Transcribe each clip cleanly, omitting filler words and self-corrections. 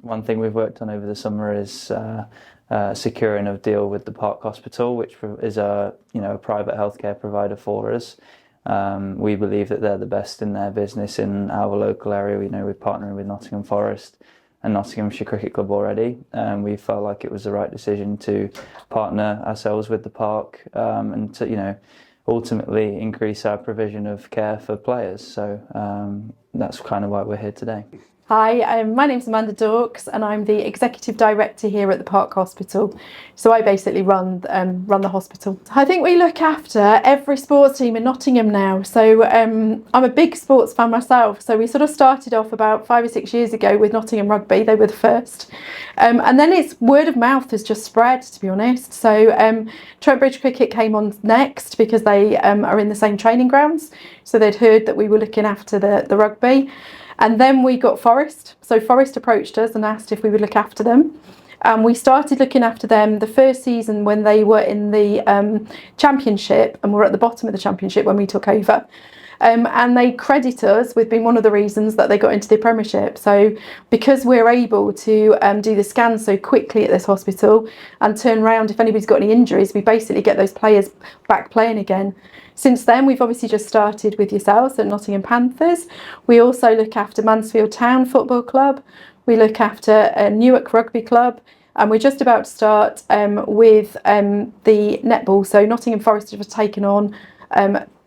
One thing we've worked on over the summer is securing a deal with the Park Hospital, which is a private healthcare provider for us. We believe that they're the best in their business in our local area. We're partnering with Nottingham Forest and Nottinghamshire Cricket Club already. We felt like it was the right decision to partner ourselves with the park and to ultimately increase our provision of care for players. So that's kind of why we're here today. Hi, my name's Amanda Dorks and I'm the Executive Director here at the Park Hospital. So I basically run the hospital. I think we look after every sports team in Nottingham now. So I'm a big sports fan myself. So we sort of started off about 5 or 6 years ago with Nottingham Rugby. They were the first. And then it's word of mouth has just spread, to be honest. So Trent Bridge Cricket came on next because they are in the same training grounds. So they'd heard that we were looking after the rugby. And then we got Forest. So Forest approached us and asked if we would look after them. We started looking after them the first season when they were in the championship, and we're at the bottom of the championship when we took over. And they credit us with being one of the reasons that they got into the Premiership. So because we're able to do the scans so quickly at this hospital and turn around if anybody's got any injuries, we basically get those players back playing again. Since then, we've obviously just started with yourselves at Nottingham Panthers. We also look after Mansfield Town Football Club. We look after Newark Rugby Club. And we're just about to start with the netball. So Nottingham Forest have taken on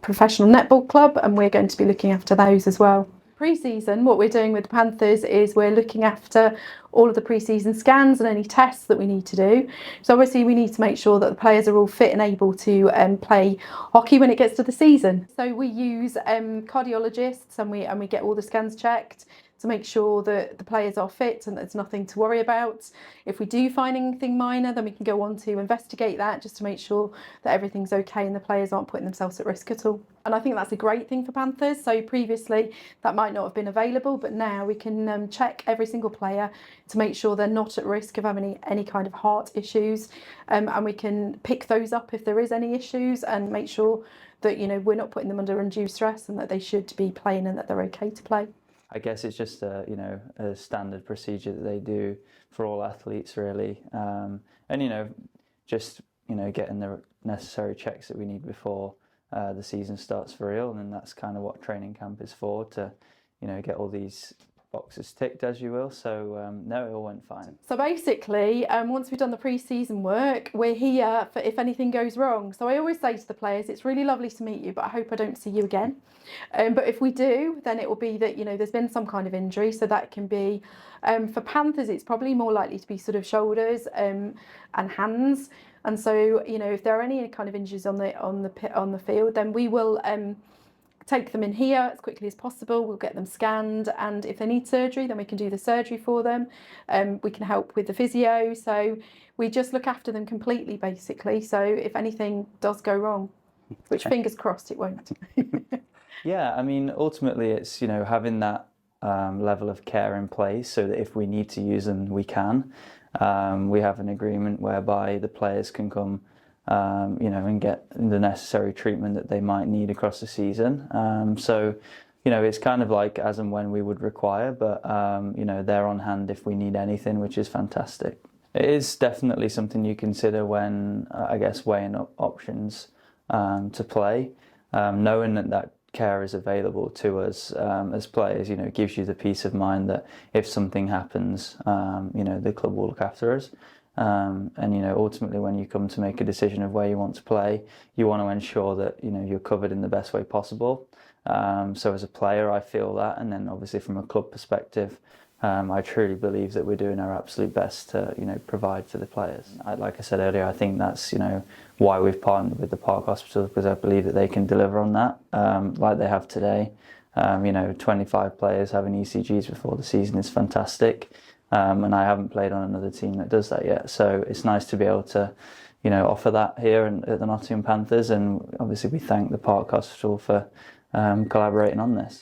professional netball club, and we're going to be looking after those as well. Pre-season, what we're doing with the Panthers is we're looking after all of the pre-season scans and any tests that we need to do. So obviously we need to make sure that the players are all fit and able to play hockey when it gets to the season. So we use cardiologists and we get all the scans checked to make sure that the players are fit and there's nothing to worry about. If we do find anything minor, then we can go on to investigate that just to make sure that everything's okay and the players aren't putting themselves at risk at all. And I think that's a great thing for Panthers. So previously that might not have been available, but now we can check every single player to make sure they're not at risk of having any kind of heart issues. And we can pick those up if there is any issues and make sure that we're not putting them under undue stress and that they should be playing and that they're okay to play. I guess it's just a standard procedure that they do for all athletes, really, and just getting the necessary checks that we need before the season starts for real, and then that's kind of what training camp is for, to get all these boxes ticked, as you will. So no, it all went fine. So basically, once we've done the pre-season work, we're here for if anything goes wrong. So I always say to the players, it's really lovely to meet you, but I hope I don't see you again. But if we do, then it will be that there's been some kind of injury. So that can be for Panthers, it's probably more likely to be sort of shoulders and hands. And so if there are any kind of injuries on the field, then we will take them in here as quickly as possible. We'll get them scanned, and if they need surgery, then we can do the surgery for them. We can help with the physio. So we just look after them completely, basically. So if anything does go wrong, which fingers crossed it won't. Yeah, I mean, ultimately it's having that level of care in place so that if we need to use them, we can. We have an agreement whereby the players can come and get the necessary treatment that they might need across the season. So it's kind of like as and when we would require, but they're on hand if we need anything, which is fantastic. It is definitely something you consider when, I guess, weighing up options to play. Knowing that care is available to us as players, gives you the peace of mind that if something happens, the club will look after us. And ultimately when you come to make a decision of where you want to play, you want to ensure that you're covered in the best way possible. So as a player I feel that, and then obviously from a club perspective, I truly believe that we're doing our absolute best to provide for the players. Like I said earlier, I think that's why we've partnered with the Park Hospital, because I believe that they can deliver on that like they have today. 25 players having ECGs before the season is fantastic. And I haven't played on another team that does that yet. So it's nice to be able to, offer that here at the Nottingham Panthers. And obviously we thank the Park Hospital for collaborating on this.